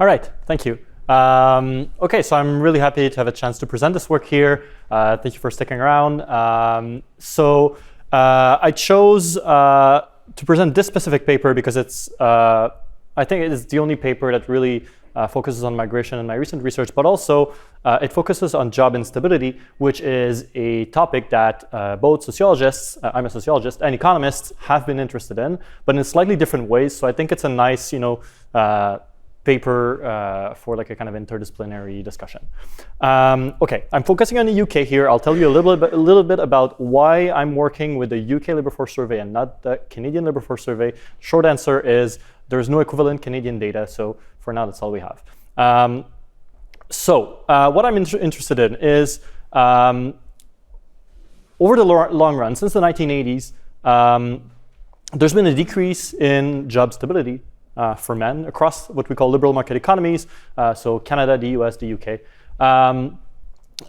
All right, thank you. Okay, so I'm really happy to have a chance to present this work here. Thank you for sticking around. I chose to present this specific paper because it's, I think it is the only paper that really focuses on migration in my recent research, but also it focuses on job instability, which is a topic that both sociologists, I'm a sociologist, and economists have been interested in, but in slightly different ways. So I think it's a nice, paper for like a kind of interdisciplinary discussion. Okay, I'm focusing on the UK here. I'll tell you a little bit about why I'm working with the UK Labour Force Survey and not the Canadian Labour Force Survey. Short answer is there's no equivalent Canadian data, so for now that's all we have. What I'm interested in is over the long run, since the 1980s, there's been a decrease in job stability for men across what we call liberal market economies, so Canada, the US, the UK.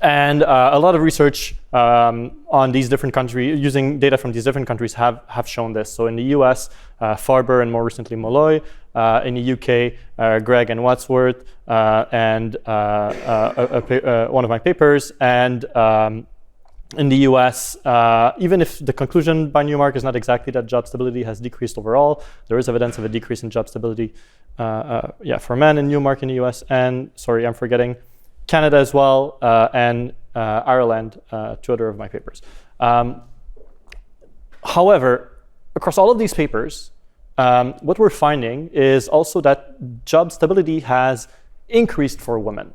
And a lot of research on these different countries, using data from these different countries have shown this. So in the US, Farber and more recently Molloy. In the UK, Gregg and Wadsworth, and one of my papers. And in the US, even if the conclusion by Newmark is not exactly that job stability has decreased overall, there is evidence of a decrease in job stability for men in Newmark in the US, and sorry, I'm forgetting Canada as well, and Ireland, two other of my papers. However, across all of these papers, what we're finding is also that job stability has increased for women.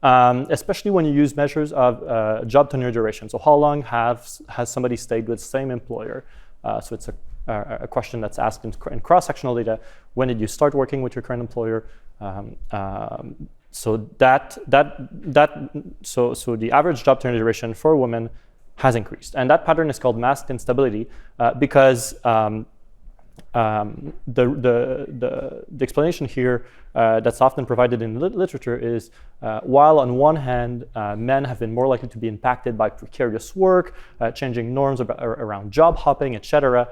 Especially when you use measures of job tenure duration. So how long has somebody stayed with the same employer? So it's a question that's asked in cross-sectional data. When did you start working with your current employer? So the average job tenure duration for women has increased, and that pattern is called masked instability because the explanation here that's often provided in literature is while on one hand men have been more likely to be impacted by precarious work, changing norms around job hopping, etc.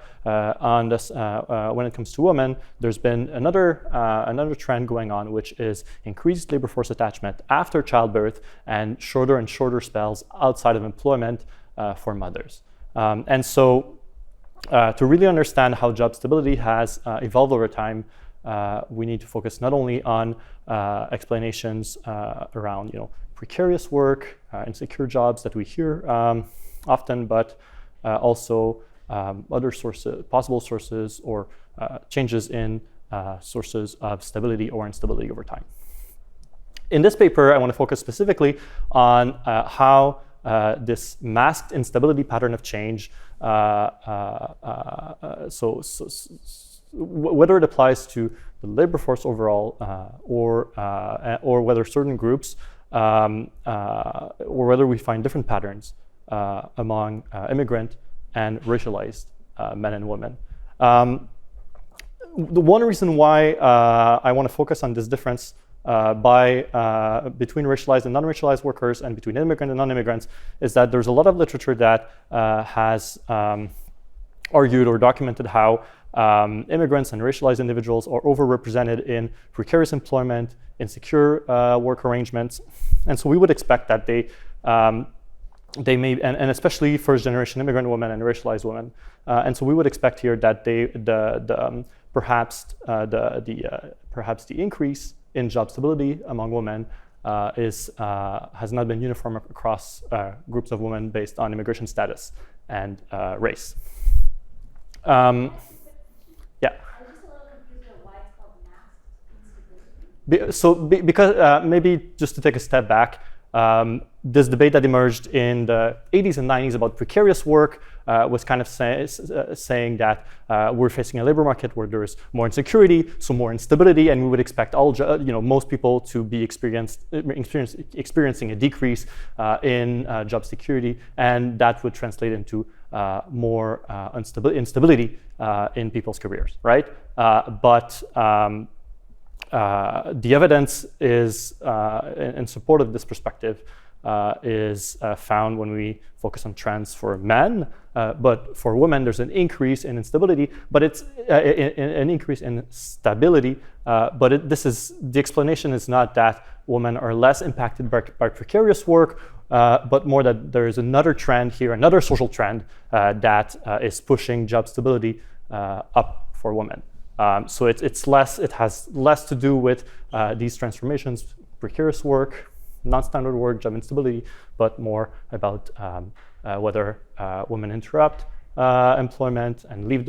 When it comes to women, there's been another trend going on, which is increased labor force attachment after childbirth and shorter spells outside of employment for mothers. To really understand how job stability has evolved over time, we need to focus not only on explanations around precarious work, insecure jobs that we hear often, but also other possible sources or changes in sources of stability or instability over time. In this paper, I want to focus specifically on how this masked instability pattern of change, whether it applies to the labor force overall, or whether certain groups, or whether we find different patterns among immigrant and racialized men and women. The one reason why I want to focus on this difference between racialized and non-racialized workers and between immigrant and non-immigrants is that there's a lot of literature that has argued or documented how immigrants and racialized individuals are overrepresented in precarious employment, insecure work arrangements, and so we would expect that they may, and especially first-generation immigrant women and racialized women, and so we would expect here that perhaps the increase in job stability among women has not been uniform across groups of women based on immigration status and race. Yeah. I'm just a little confused about why it's called masked instability. Because maybe just to take a step back, this debate that emerged in the 80s and 90s about precarious work was kind of saying that we're facing a labor market where there is more insecurity, so more instability, and we would expect most people to be experiencing a decrease in job security, and that would translate into more instability in people's careers, right? But the evidence is in support of this perspective is found when we focus on trends for men, but for women there's an increase in instability, but it's an increase in stability. But the explanation is not that women are less impacted by precarious work, but more that there is another trend here, another social trend that is pushing job stability up for women. So it has less to do with these transformations, precarious work, non-standard work, job instability, but more about whether women interrupt employment and leave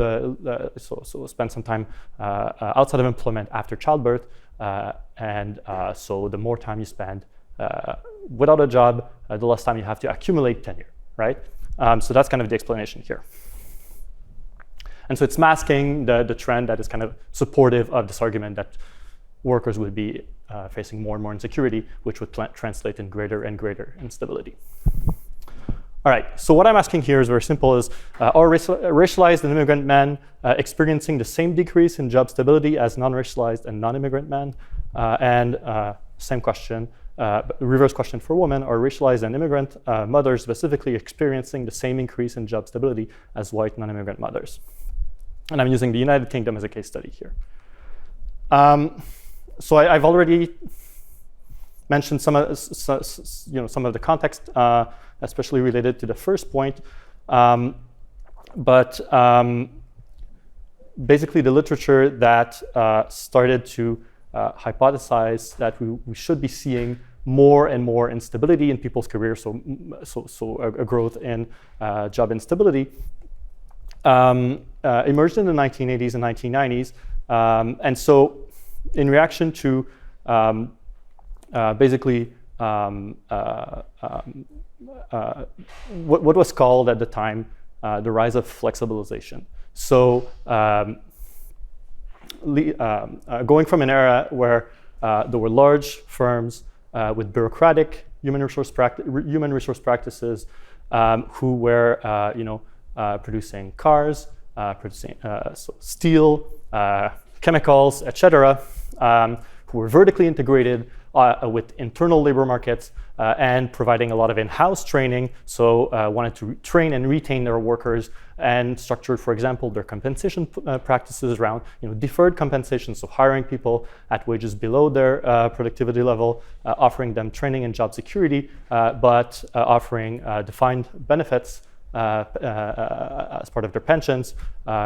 so spend some time outside of employment after childbirth, and so the more time you spend without a job, the less time you have to accumulate tenure, right? So that's kind of the explanation here. And so it's masking the trend that is kind of supportive of this argument that workers would be facing more and more insecurity, which would translate in greater and greater instability. All right, so what I'm asking here is very simple, is are racialized and immigrant men experiencing the same decrease in job stability as non-racialized and non-immigrant men? And same question, reverse question for women, are racialized and immigrant mothers specifically experiencing the same increase in job stability as white non-immigrant mothers? And I'm using the United Kingdom as a case study here. So I've already mentioned some of the context, especially related to the first point. But basically the literature that started to hypothesize that we should be seeing more and more instability in people's careers, so a growth in job instability, emerged in the 1980s and 1990s. And so in reaction to basically what was called at the time the rise of flexibilization. So going from an era where there were large firms with bureaucratic human resource practices who were producing cars, producing steel, chemicals, etc., who were vertically integrated with internal labor markets and providing a lot of in-house training, so wanted to train and retain their workers and structured, for example, their compensation practices around deferred compensation, so hiring people at wages below their productivity level, offering them training and job security, but offering defined benefits as part of their pensions,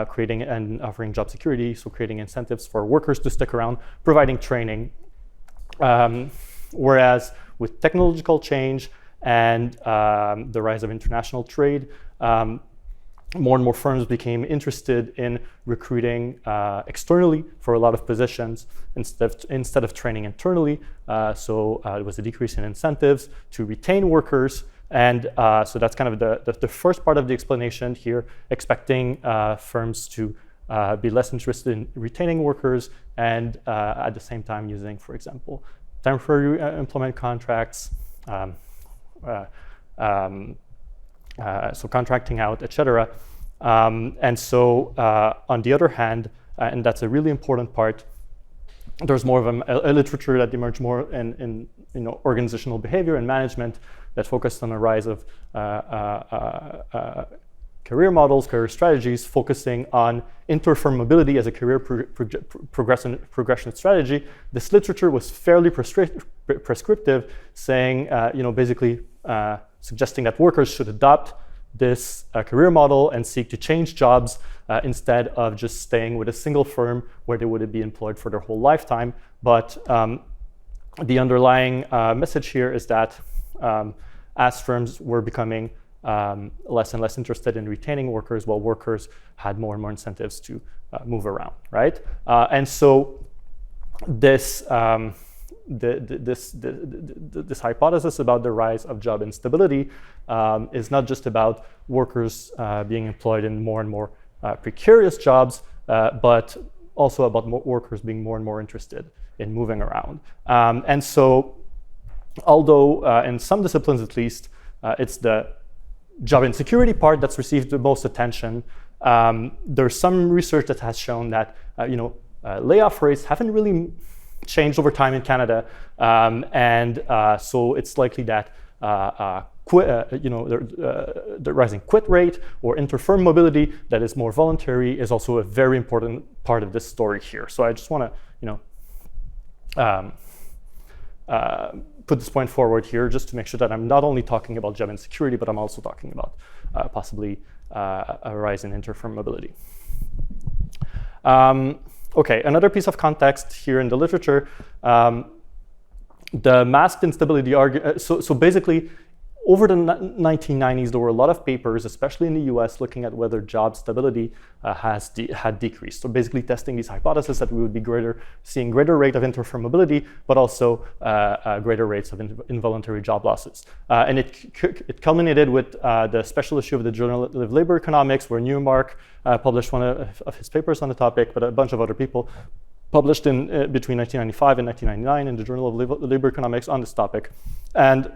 creating and offering job security, so creating incentives for workers to stick around, providing training. Whereas with technological change and the rise of international trade, more and more firms became interested in recruiting externally for a lot of positions instead of training internally. So it was a decrease in incentives to retain workers. And so that's kind of the first part of the explanation here, expecting firms to be less interested in retaining workers and at the same time using, for example, temporary employment contracts, so contracting out, etc. And so on the other hand, and that's a really important part, there's more of a literature that emerged more in organizational behavior and management that focused on the rise of career models, career strategies, focusing on inter-firm mobility as a career progression strategy. This literature was fairly prescriptive, saying, basically suggesting that workers should adopt this career model and seek to change jobs instead of just staying with a single firm where they would be employed for their whole lifetime. But the underlying message here is that as firms were becoming less and less interested in retaining workers, while workers had more and more incentives to move around, right? And so this this hypothesis about the rise of job instability is not just about workers being employed in more and more precarious jobs, but also about workers being more and more interested in moving around. And so, although in some disciplines at least, it's the job insecurity part that's received the most attention, there's some research that has shown that layoff rates haven't really changed over time in Canada, and so it's likely that the rising quit rate or inter-firm mobility that is more voluntary is also a very important part of this story here. So I just want to, put this point forward here just to make sure that I'm not only talking about job insecurity, but I'm also talking about possibly a rise in inter-firm mobility. Okay, another piece of context here in the literature, the masked instability argument. So basically, over the 1990s, there were a lot of papers, especially in the US, looking at whether job stability had decreased. So basically testing these hypotheses that we would be seeing greater rate of inter-firm mobility, but also greater rates of involuntary job losses. And it culminated with the special issue of the Journal of Labor Economics, where Newmark published one of his papers on the topic, but a bunch of other people published in between 1995 and 1999 in the Journal of Labor Economics on this topic. And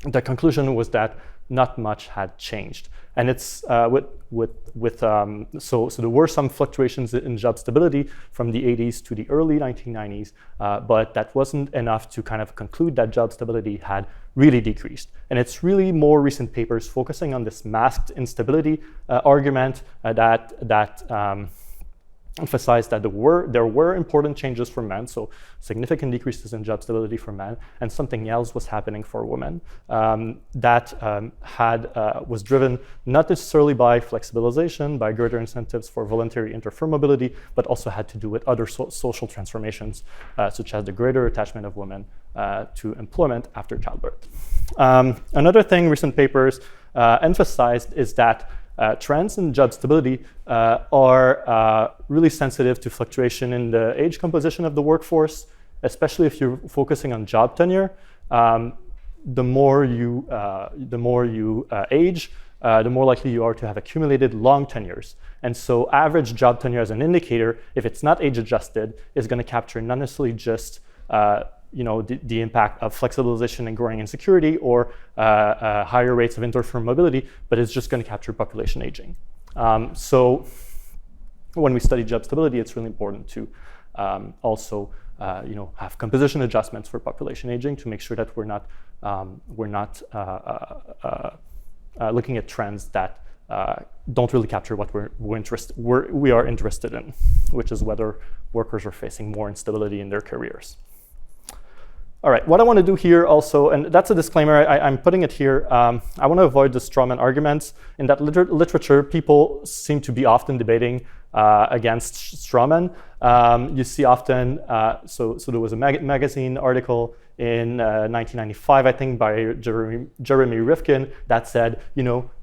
the conclusion was that not much had changed, and it's so there were some fluctuations in job stability from the 80s to the early 1990s, but that wasn't enough to kind of conclude that job stability had really decreased. And it's really more recent papers focusing on this masked instability argument that emphasized that there were important changes for men, so significant decreases in job stability for men, and something else was happening for women was driven not necessarily by flexibilization, by greater incentives for voluntary inter-firm mobility, but also had to do with other social transformations, such as the greater attachment of women to employment after childbirth. Another thing recent papers emphasized is that trends in job stability are really sensitive to fluctuation in the age composition of the workforce, especially if you're focusing on job tenure. The more you age, the more likely you are to have accumulated long tenures. And so average job tenure as an indicator, if it's not age adjusted, is going to capture not necessarily just the impact of flexibilization and growing insecurity or higher rates of inter-firm mobility, but it's just going to capture population aging. So when we study job stability, it's really important to also have composition adjustments for population aging to make sure that we're not looking at trends that don't really capture what we are interested in, which is whether workers are facing more instability in their careers. All right, what I want to do here also, and that's a disclaimer, I'm putting it here, I want to avoid the strawman arguments. In that literature, people seem to be often debating against strawman. You see often, so there was a magazine article in 1995, I think, by Jeremy Rifkin that said,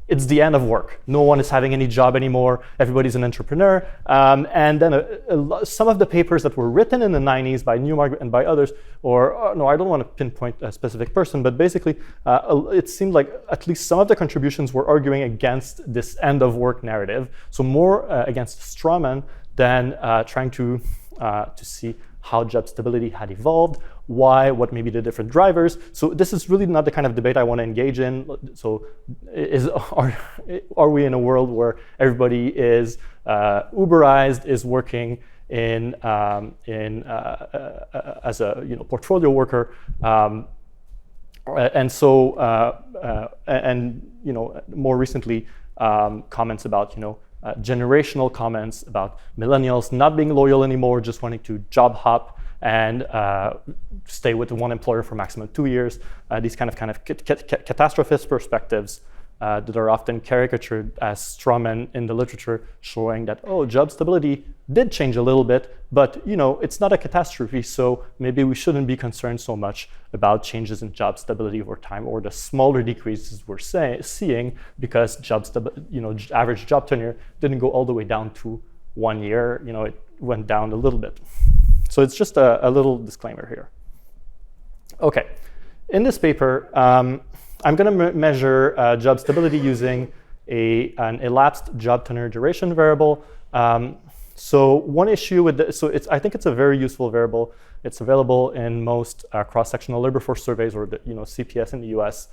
it's the end of work. No one is having any job anymore. Everybody's an entrepreneur. And then some of the papers that were written in the 90s by Newmark and by others, no, I don't want to pinpoint a specific person, but basically it seemed like at least some of the contributions were arguing against this end of work narrative. So more against strawman than trying to see how job stability had evolved, what may be the different drivers. So this is really not the kind of debate I want to engage in. So are we in a world where everybody is Uberized, is working as a portfolio worker, and more recently comments about generational comments about millennials not being loyal anymore, just wanting to job hop and stay with one employer for maximum 2 years. These kind of catastrophist perspectives that are often caricatured as strawmen in the literature, showing that, job stability did change a little bit, but it's not a catastrophe, so maybe we shouldn't be concerned so much about changes in job stability over time or the smaller decreases we're seeing because average job tenure didn't go all the way down to 1 year. It went down a little bit. So it's just a little disclaimer here. Okay, in this paper, I'm going to measure job stability using an elapsed job tenure duration variable. So one issue with this, I think it's a very useful variable. It's available in most cross-sectional labor force surveys or the CPS in the US.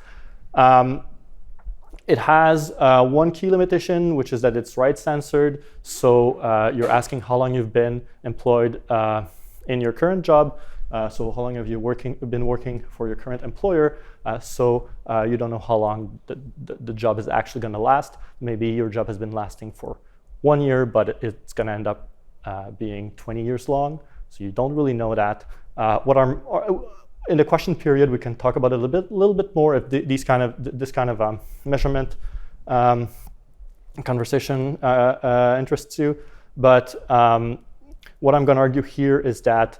It has one key limitation, which is that it's right-censored. So you're asking how long you've been employed in your current job. So how long have you been working for your current employer? So you don't know how long the job is actually going to last. Maybe your job has been lasting for 1 year, but it's going to end up being 20 years long. So you don't really know that. In the question period, we can talk about it a little bit more if this kind of measurement conversation interests you. But what I'm going to argue here is that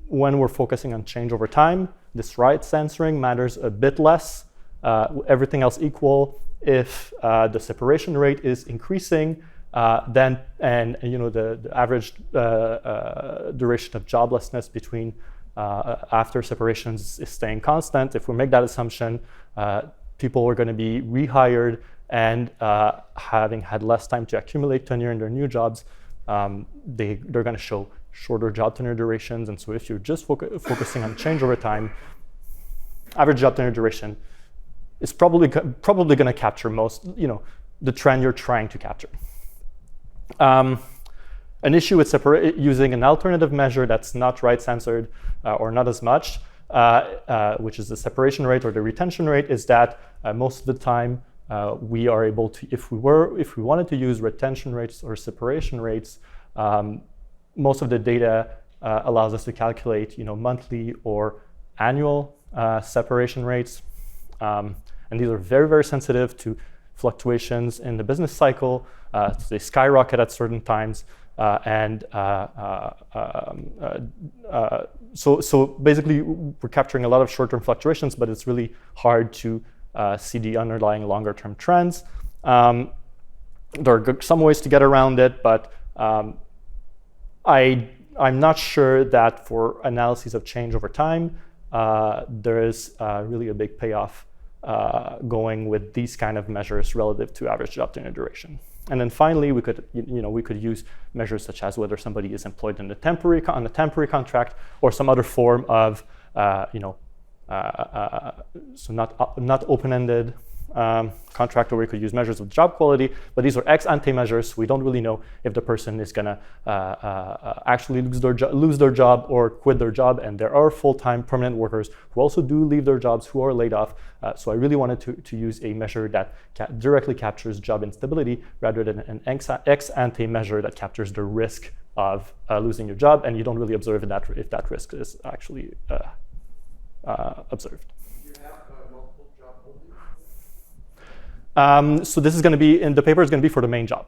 when we're focusing on change over time, this right censoring matters a bit less. Everything else equal, if the separation rate is increasing, then the average duration of joblessness between after separations is staying constant. If we make that assumption, people are going to be rehired and having had less time to accumulate tenure in their new jobs, they're going to show shorter job tenure durations. And so if you're just focusing on change over time, average job tenure duration is probably going to capture most, the trend you're trying to capture. An issue with using an alternative measure that's not right censored or not as much, which is the separation rate or the retention rate, is that most of the time we are able to, if we wanted to use retention rates or separation rates, most of the data allows us to calculate, monthly or annual separation rates, and these are very, very sensitive to fluctuations in the business cycle. They skyrocket at certain times. So basically, we're capturing a lot of short-term fluctuations, but it's really hard to see the underlying longer-term trends. There are some ways to get around it, but I'm not sure that for analyses of change over time, there is really a big payoff going with these kind of measures relative to average job tenure duration. And then finally, we could use measures such as whether somebody is employed on a temporary contract or some other form of, so not open-ended contract, or we could use measures of job quality. But these are ex ante measures. We don't really know if the person is going to actually lose their job or quit their job. And there are full-time permanent workers who also do leave their jobs, who are laid off. So I really wanted to use a measure that directly captures job instability rather than an ex ante measure that captures the risk of losing your job. And you don't really observe if that risk is actually observed. So this is going to be, in the paper is going to be for the main job.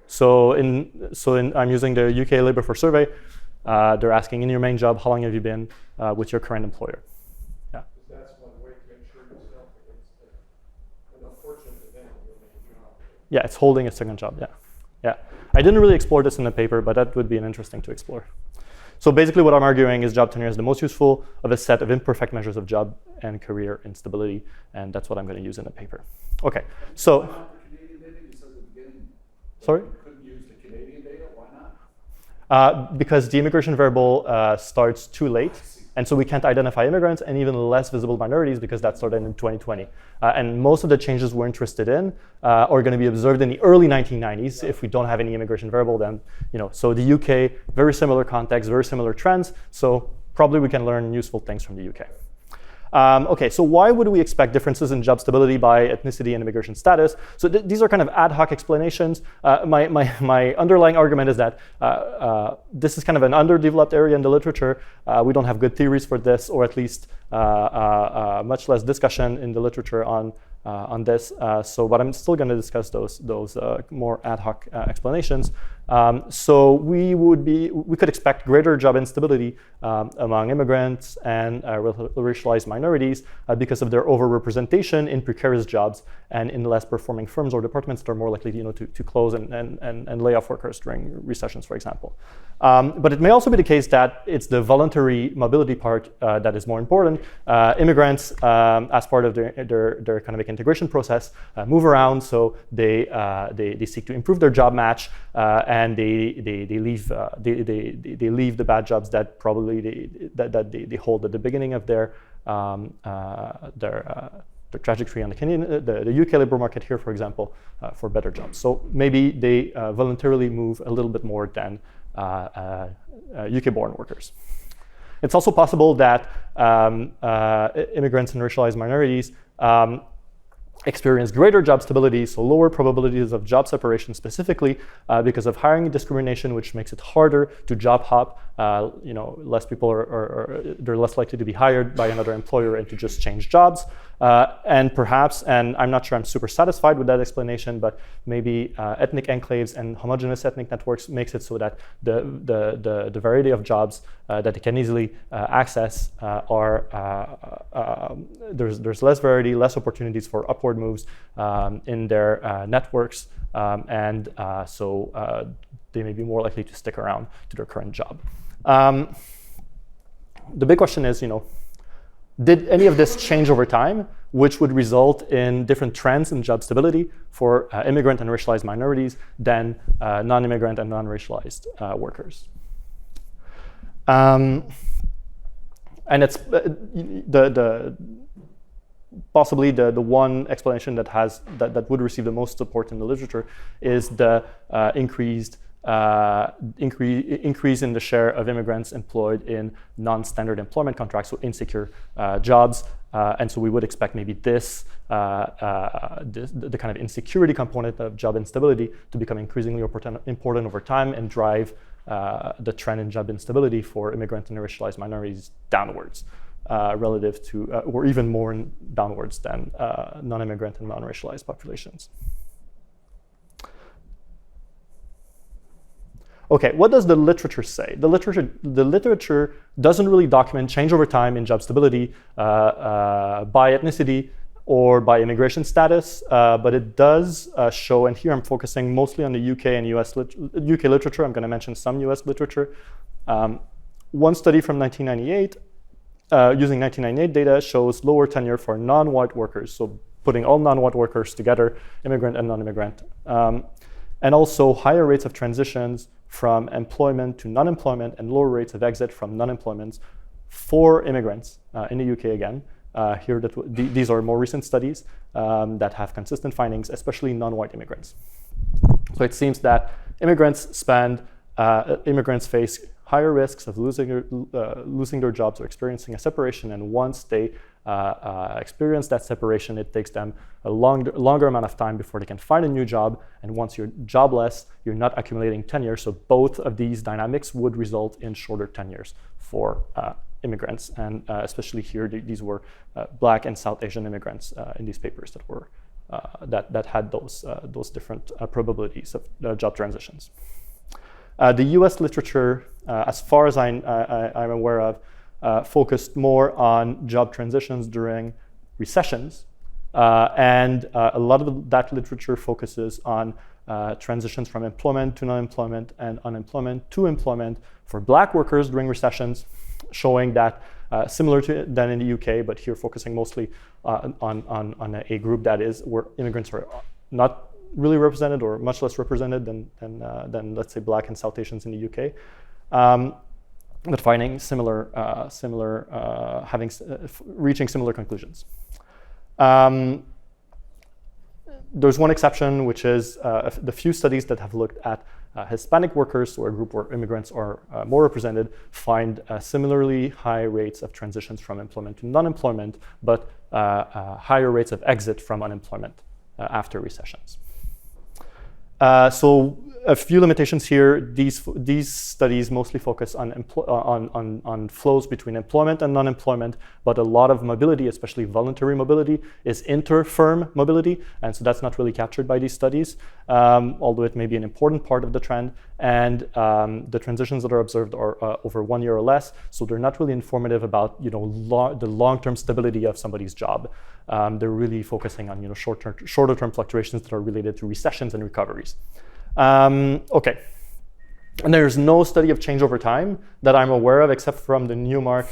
So I'm using the UK Labour Force Survey. They're asking, in your main job, how long have you been with your current employer? Yeah. That's one way to insure yourself against an unfortunate event in your main job. Yeah, it's holding a second job. Yeah. I didn't really explore this in the paper, but that would be interesting to explore. So basically what I'm arguing is job tenure is the most useful of a set of imperfect measures of job and career instability, and that's what I'm going to use in the paper. Okay, so. Canadian data, you said at the beginning. Sorry? You couldn't use the Canadian data, why not? Because the immigration variable starts too late, and so we can't identify immigrants and even less visible minorities because that started in 2020. And most of the changes we're interested in are going to be observed in the early 1990s. If we don't have any immigration variable, then, so the UK, very similar context, very similar trends. So probably we can learn useful things from the UK. Okay, so why would we expect differences in job stability by ethnicity and immigration status? So these are kind of ad hoc explanations. My underlying argument is that this is kind of an underdeveloped area in the literature. We don't have good theories for this, or at least much less discussion in the literature on this. But I'm still going to discuss those more ad hoc explanations. So we could expect greater job instability among immigrants and racialized minorities because of their overrepresentation in precarious jobs and in less performing firms or departments that are more likely to close and lay off workers during recessions, for example. But it may also be the case that it's the voluntary mobility part that is more important. Immigrants, as part of their economic integration process, move around, so they seek to improve their job match, and they leave the bad jobs that probably they hold at the beginning of their trajectory on the UK labor market here, for example, for better jobs. So maybe they voluntarily move a little bit more than UK-born workers. It's also possible that immigrants and racialized minorities experience greater job stability, so lower probabilities of job separation, specifically because of hiring discrimination, which makes it harder to job hop. Less people they're less likely to be hired by another employer and to just change jobs. And perhaps, and I'm not sure I'm super satisfied with that explanation, but maybe ethnic enclaves and homogeneous ethnic networks makes it so that the variety of jobs that they can easily access there's less variety, less opportunities for upward moves in their networks, and so they may be more likely to stick around to their current job. The big question is, did any of this change over time, which would result in different trends in job stability for immigrant and racialized minorities than non-immigrant and non-racialized workers? And it's possibly the one explanation that would receive the most support in the literature is the increase in the share of immigrants employed in non-standard employment contracts, so insecure jobs. And so we would expect maybe the kind of insecurity component of job instability to become increasingly important over time and drive the trend in job instability for immigrant and racialized minorities downwards, relative to, or even more downwards than non-immigrant and non-racialized populations. Okay, what does the literature say? The literature doesn't really document change over time in job stability by ethnicity or by immigration status, but it does show, and here I'm focusing mostly on the UK and UK literature. I'm going to mention some US literature. One study from 1998, using 1998 data, shows lower tenure for non-white workers, so putting all non-white workers together, immigrant and non-immigrant, and also higher rates of transitions from employment to non-employment and lower rates of exit from non-employment for immigrants in the UK again. Here, these are more recent studies that have consistent findings, especially non-white immigrants. So it seems that immigrants face higher risks of losing their jobs or experiencing a separation, and once they experience that separation, it takes them a longer amount of time before they can find a new job, and once you're jobless, you're not accumulating tenure, so both of these dynamics would result in shorter tenures for immigrants, and especially here, these were Black and South Asian immigrants in these papers that were that had those different probabilities of job transitions. The US literature, as far as I'm aware of, focused more on job transitions during recessions, and a lot of that literature focuses on transitions from employment to non-employment and unemployment to employment for Black workers during recessions, showing that similar to than in the UK, but here focusing mostly on a group that is where immigrants are not really represented or much less represented than let's say Black and South Asians in the UK. But finding reaching similar conclusions. There's one exception, which is the few studies that have looked at Hispanic workers, or a group where immigrants are more represented, find similarly high rates of transitions from employment to non-employment, but higher rates of exit from unemployment after recessions. So a few limitations here. These studies mostly focus on flows between employment and non-employment, but a lot of mobility, especially voluntary mobility, is inter-firm mobility, and so that's not really captured by these studies, although it may be an important part of the trend. And the transitions that are observed are over 1 year or less, so they're not really informative about the long-term stability of somebody's job. They're really focusing on shorter-term fluctuations that are related to recessions and recoveries. Okay, and there's no study of change over time that I'm aware of, except from the Newmark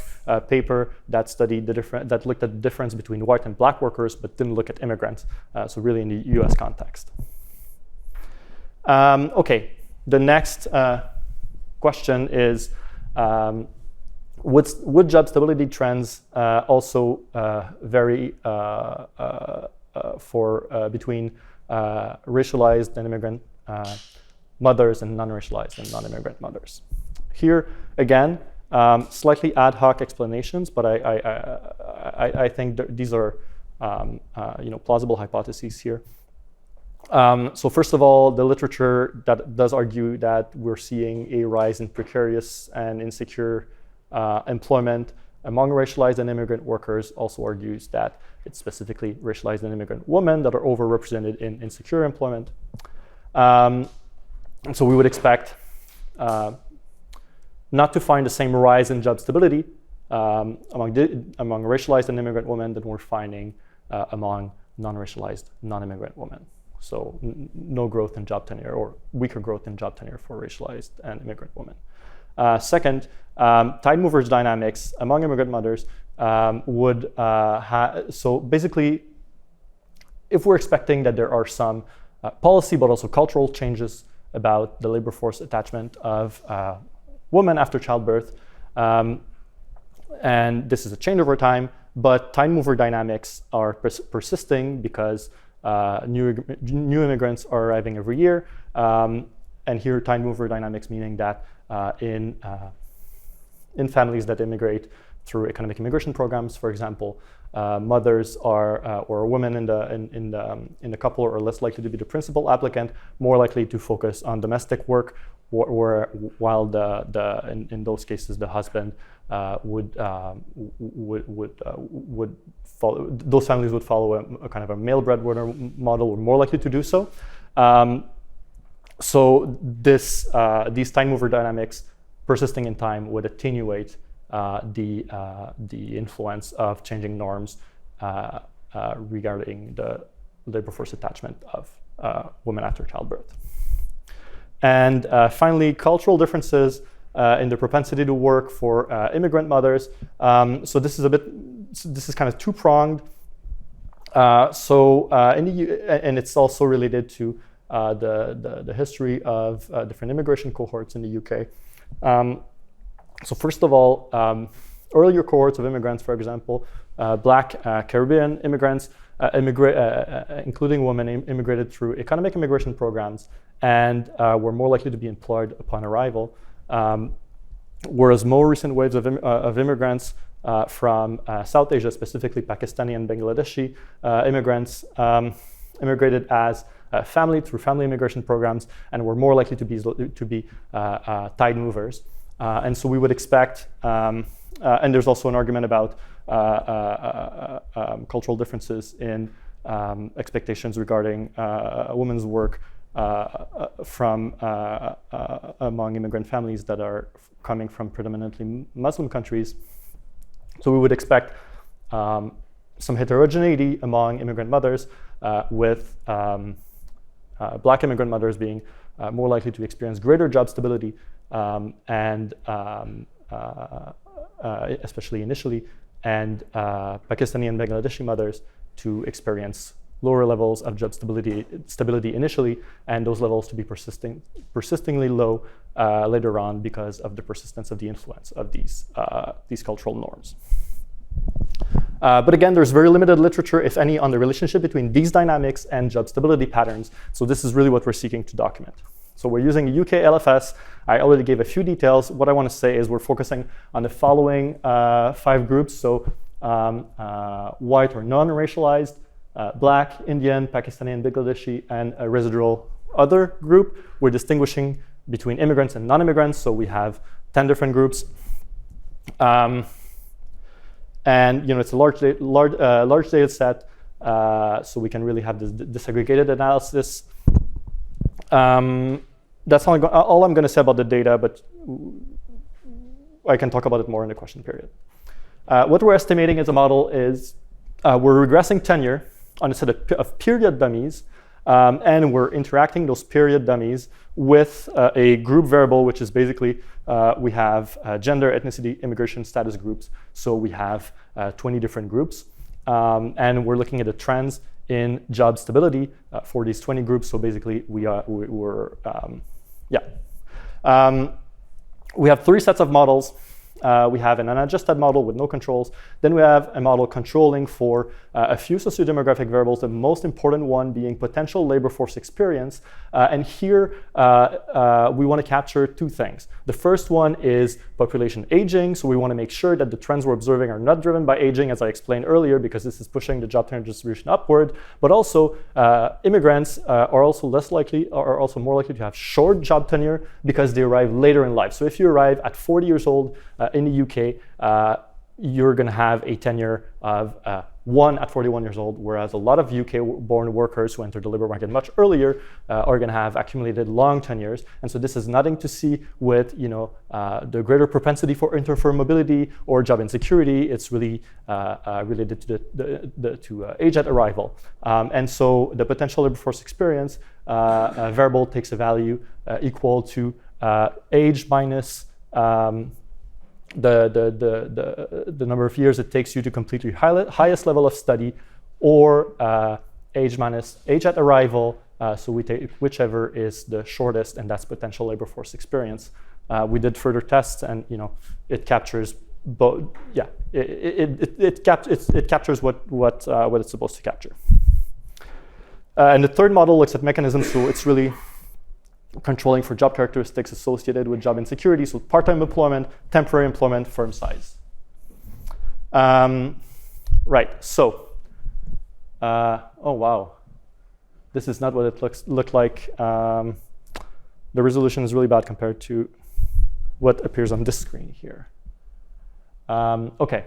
paper that studied that looked at the difference between white and Black workers, but didn't look at immigrants. So really in the U.S. context. Okay, the next question is: would job stability trends also vary between racialized and immigrant mothers and non-racialized and non-immigrant mothers? Here, again, Slightly ad hoc explanations, but I think these are plausible hypotheses here. So first of all, the literature that does argue that we're seeing a rise in precarious and insecure employment among racialized and immigrant workers also argues that it's specifically racialized and immigrant women that are overrepresented in insecure employment. And so we would expect not to find the same rise in job stability among racialized and immigrant women that we're finding among non-racialized, non-immigrant women. So no growth in job tenure, or weaker growth in job tenure for racialized and immigrant women. Second, tide movers dynamics among immigrant mothers would so basically, if we're expecting that there are some policy but also cultural changes about the labor force attachment of women after childbirth, and this is a change over time, but tide mover dynamics are persisting because new immigrants are arriving every year, and here tide mover dynamics meaning that in families that immigrate through economic immigration programs, for example, mothers are or women in the couple are less likely to be the principal applicant, more likely to focus on domestic work, while in those cases the husband would follow. Those families would follow a kind of a male breadwinner model, or more likely to do so. So these tide mover dynamics persisting in time would attenuate the influence of changing norms regarding the labor force attachment of women after childbirth. And finally, cultural differences in the propensity to work for immigrant mothers. So this is kind of two-pronged. And it's also related to the history of different immigration cohorts in the UK. So first of all, earlier cohorts of immigrants, for example, Black Caribbean immigrants, including women, immigrated through economic immigration programs and were more likely to be employed upon arrival. Whereas more recent waves of immigrants from South Asia, specifically Pakistani and Bangladeshi immigrants, immigrated as family through family immigration programs and were more likely to be tide movers. And so we would expect, and there's also an argument about cultural differences in expectations regarding a woman's work from among immigrant families that are coming from predominantly Muslim countries. So we would expect some heterogeneity among immigrant mothers, with Black immigrant mothers being more likely to experience greater job stability, and especially initially, and Pakistani and Bangladeshi mothers to experience lower levels of job stability initially, and those levels to be persistingly low later on because of the persistence of the influence of these cultural norms. But again, there's very limited literature, if any, on the relationship between these dynamics and job stability patterns. So this is really what we're seeking to document. So we're using UK LFS. I already gave a few details. What I want to say is we're focusing on the following 5 groups. So white or non-racialized, Black, Indian, Pakistani, and Bangladeshi, and a residual other group. We're distinguishing between immigrants and non-immigrants. So we have 10 different groups. And it's a large data set, so we can really have this disaggregated analysis. That's all I'm going to say about the data, but I can talk about it more in the question period. What we're estimating as a model is we're regressing tenure on a set of period dummies, and we're interacting those period dummies with a group variable, which is basically we have gender, ethnicity, immigration status groups. So we have 20 different groups, and we're looking at the trends in job stability for these 20 groups. So basically, we have 3 sets of models. We have an unadjusted model with no controls. Then we have a model controlling for a few sociodemographic variables, the most important one being potential labor force experience. And here we want to capture two things. The first one is population aging. So we want to make sure that the trends we're observing are not driven by aging, as I explained earlier, because this is pushing the job tenure distribution upward. But also immigrants are also more likely to have short job tenure because they arrive later in life. So if you arrive at 40 years old in the UK, you're going to have a tenure of 1 at 41 years old, whereas a lot of UK-born workers who enter the labor market much earlier are going to have accumulated long tenures. And so this has nothing to see with the greater propensity for interfirm mobility or job insecurity. It's really related to age at arrival. And so the potential labor force experience variable takes a value equal to age minus the number of years it takes you to complete your highest level of study, or age minus age at arrival. So we take whichever is the shortest, and that's potential labor force experience. We did further tests, and it captures both. Yeah, it captures what it's supposed to capture. And the third model looks at mechanisms, so it's really controlling for job characteristics associated with job insecurity, so part-time employment, temporary employment, firm size. Right, so, oh wow, this is not what it looked like. The resolution is really bad compared to what appears on this screen here. Okay,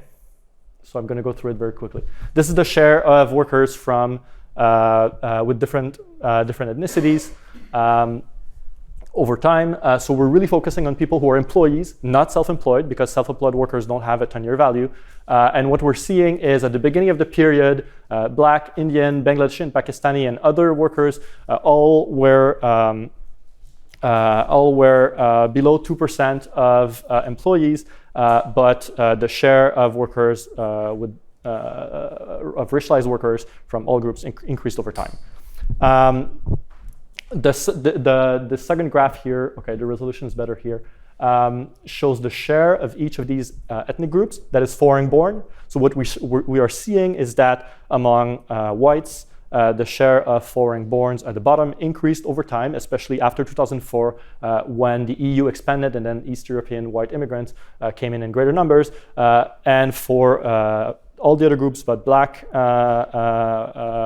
so I'm going to go through it very quickly. This is the share of workers from with different ethnicities. Over time, so we're really focusing on people who are employees, not self-employed, because self-employed workers don't have a tenure value. And what we're seeing is at the beginning of the period, Black, Indian, Bangladeshi, Pakistani, and other workers all were below 2% of employees, but the share of workers of racialized workers from all groups increased over time. The second graph here, okay, the resolution is better here, shows the share of each of these ethnic groups that is foreign-born. So what we are seeing is that among whites, the share of foreign-borns at the bottom increased over time, especially after 2004, when the EU expanded and then East European white immigrants came in greater numbers. And for all the other groups but Black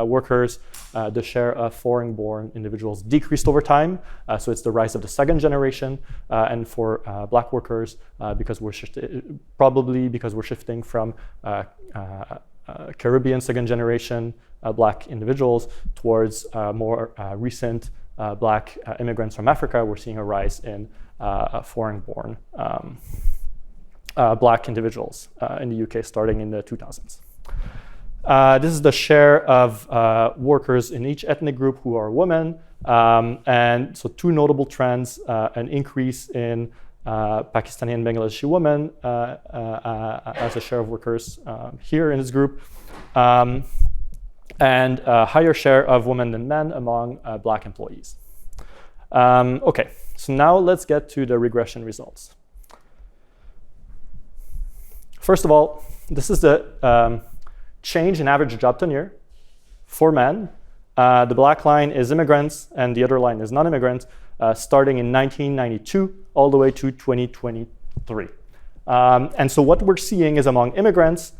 workers, the share of foreign-born individuals decreased over time. So it's the rise of the second generation. And for Black workers, because we're shifting from Caribbean second generation Black individuals towards more recent Black immigrants from Africa, we're seeing a rise in foreign-born Black individuals in the UK starting in the 2000s. This is the share of workers in each ethnic group who are women. And so two notable trends, an increase in Pakistani and Bangladeshi women as a share of workers here in this group, and a higher share of women than men among Black employees. Okay, so now let's get to the regression results. First of all, this is the change in average job tenure for men. The black line is immigrants, and the other line is non-immigrants, starting in 1992 all the way to 2023. And so what we're seeing is among immigrants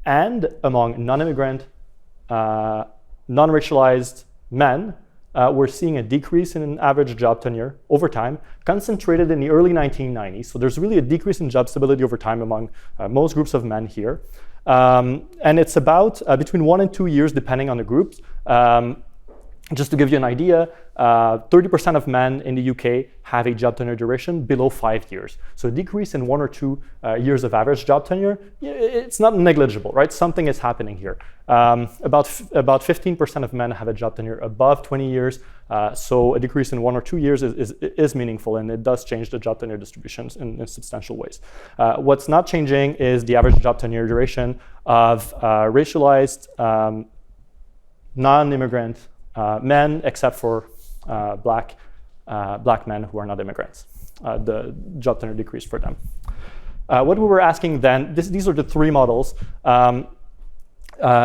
and among non-immigrant, non-racialized men, we're seeing a decrease in average job tenure over time, concentrated in the early 1990s. So there's really a decrease in job stability over time among most groups of men here. And it's about between 1 and 2 years, depending on the groups. Just to give you an idea, 30% of men in the UK have a job tenure duration below 5 years. So a decrease in 1 or 2 years of average job tenure, it's not negligible, right? Something is happening here. About 15% of men have a job tenure above 20 years. So a decrease in 1 or 2 years is meaningful, and it does change the job tenure distributions in substantial ways. What's not changing is the average job tenure duration of racialized non-immigrant men, except for black men who are not immigrants. The job tenure decreased for them. what we were asking then, these are the three models.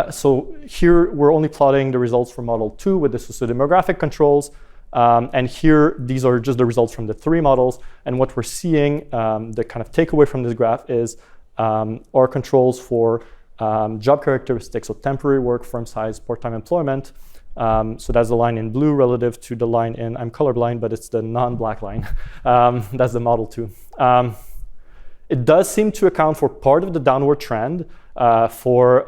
So here we're only plotting the results for model 2 with the sociodemographic controls. And here, these are just the results from the three models. And what we're seeing, the kind of takeaway from this graph is our controls for job characteristics, so temporary work, firm size, part-time employment. So that's the line in blue relative to the line in, I'm colorblind, but it's the non-black line. That's the model 2. It does seem to account for part of the downward trend for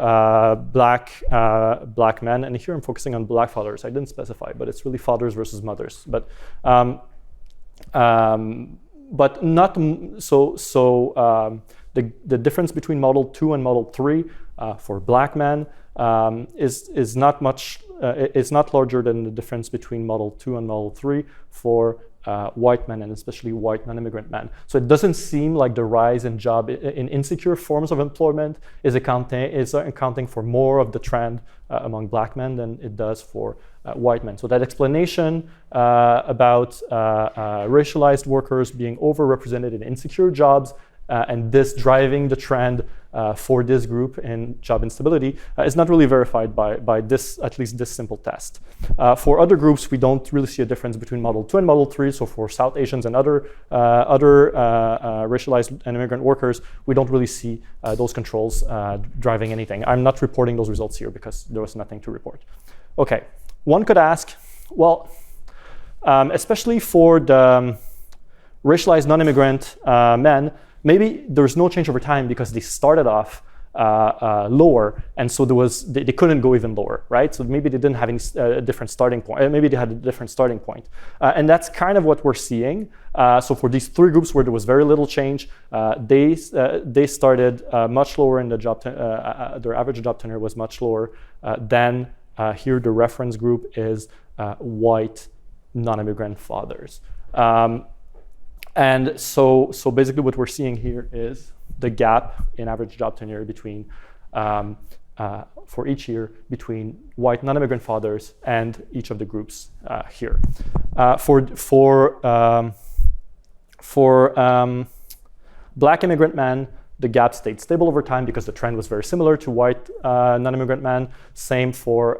black men. And here I'm focusing on black fathers. I didn't specify, but it's really fathers versus mothers. But not so. The difference between model 2 and model 3 for black men is not much. Is not larger than the difference between model 2 and model 3 for white men, and especially white non-immigrant men. So it doesn't seem like the rise in insecure forms of employment is accounting for more of the trend among black men than it does for white men. So that explanation about racialized workers being overrepresented in insecure jobs and this driving the trend for this group in job instability is not really verified by this, at least this simple test. For other groups, we don't really see a difference between model 2 and model 3. So for South Asians and other racialized and immigrant workers, we don't really see those controls driving anything. I'm not reporting those results here because there was nothing to report. Okay, one could ask, well, especially for the racialized non-immigrant men, maybe there's no change over time because they started off lower, and so they couldn't go even lower, right? So maybe they didn't have any different starting point. Maybe they had a different starting point, and that's kind of what we're seeing. So for these three groups where there was very little change, they started much lower in the job. Their average job tenure was much lower than here. The reference group is white non-immigrant fathers. And so basically what we're seeing here is the gap in average job tenure between, for each year, between white non-immigrant fathers and each of the groups here. For black immigrant men, the gap stayed stable over time because the trend was very similar to white non-immigrant men. Same for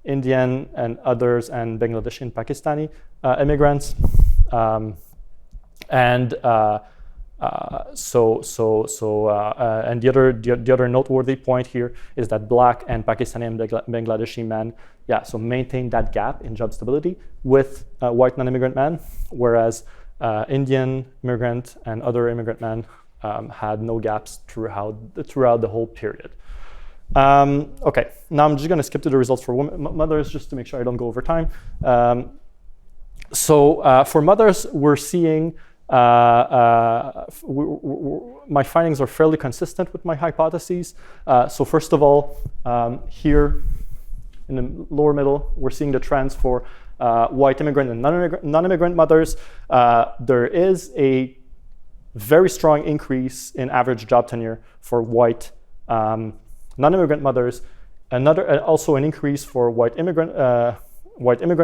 Indian and others, and Bangladeshi and Pakistani immigrants. And the other noteworthy point here is that black and Pakistani and Bangladeshi men, so maintain that gap in job stability with white non-immigrant men, whereas Indian immigrant and other immigrant men had no gaps throughout the whole period. Okay, now I'm just going to skip to the results for mothers just to make sure I don't go over time. For mothers, we're seeing my findings are fairly consistent with my hypotheses. So first of all, here in the lower middle, we're seeing the trends for white immigrant and non-immigrant mothers. There is a very strong increase in average job tenure for white non-immigrant mothers. Also an increase for white immigrant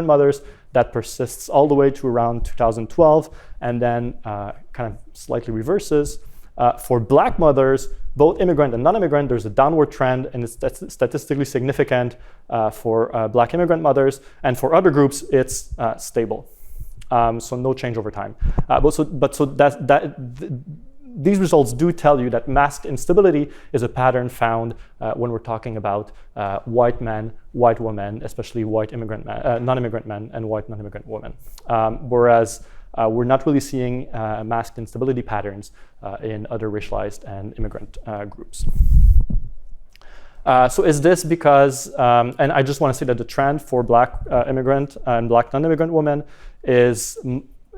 mothers that persists all the way to around 2012, and then kind of slightly reverses. For black mothers, both immigrant and non-immigrant, there's a downward trend, and it's statistically significant for black immigrant mothers. And for other groups, it's stable. So no change over time. These results do tell you that masked instability is a pattern found when we're talking about white men, white women, especially white immigrant men, non-immigrant men, and white non-immigrant women. Whereas we're not really seeing masked instability patterns in other racialized and immigrant groups. So is this because, and I just want to say that the trend for black immigrant and black non-immigrant women is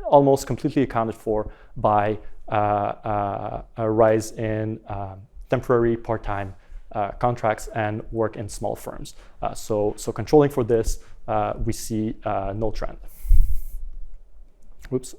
almost completely accounted for by a rise in temporary part-time contracts and work in small firms. So controlling for this, we see no trend. Whoops.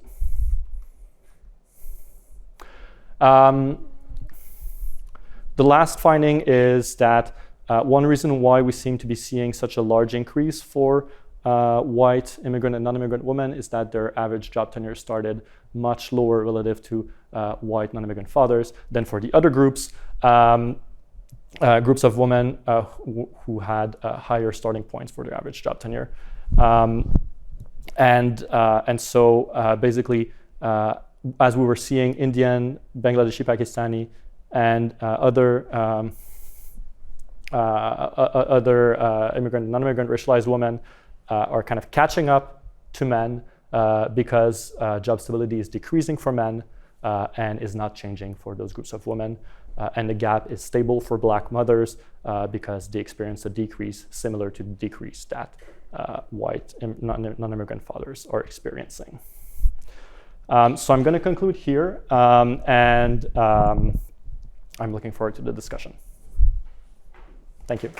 The last finding is that one reason why we seem to be seeing such a large increase for white immigrant and non-immigrant women is that their average job tenure started much lower relative to white non-immigrant fathers than for the other groups. Groups of women who had higher starting points for their average job tenure. And so basically, as we were seeing, Indian, Bangladeshi, Pakistani, and other immigrant, non-immigrant racialized women are kind of catching up to men because job stability is decreasing for men and is not changing for those groups of women. And the gap is stable for Black mothers because they experience a decrease similar to the decrease that white non-immigrant fathers are experiencing. So I'm going to conclude here, and I'm looking forward to the discussion. Thank you.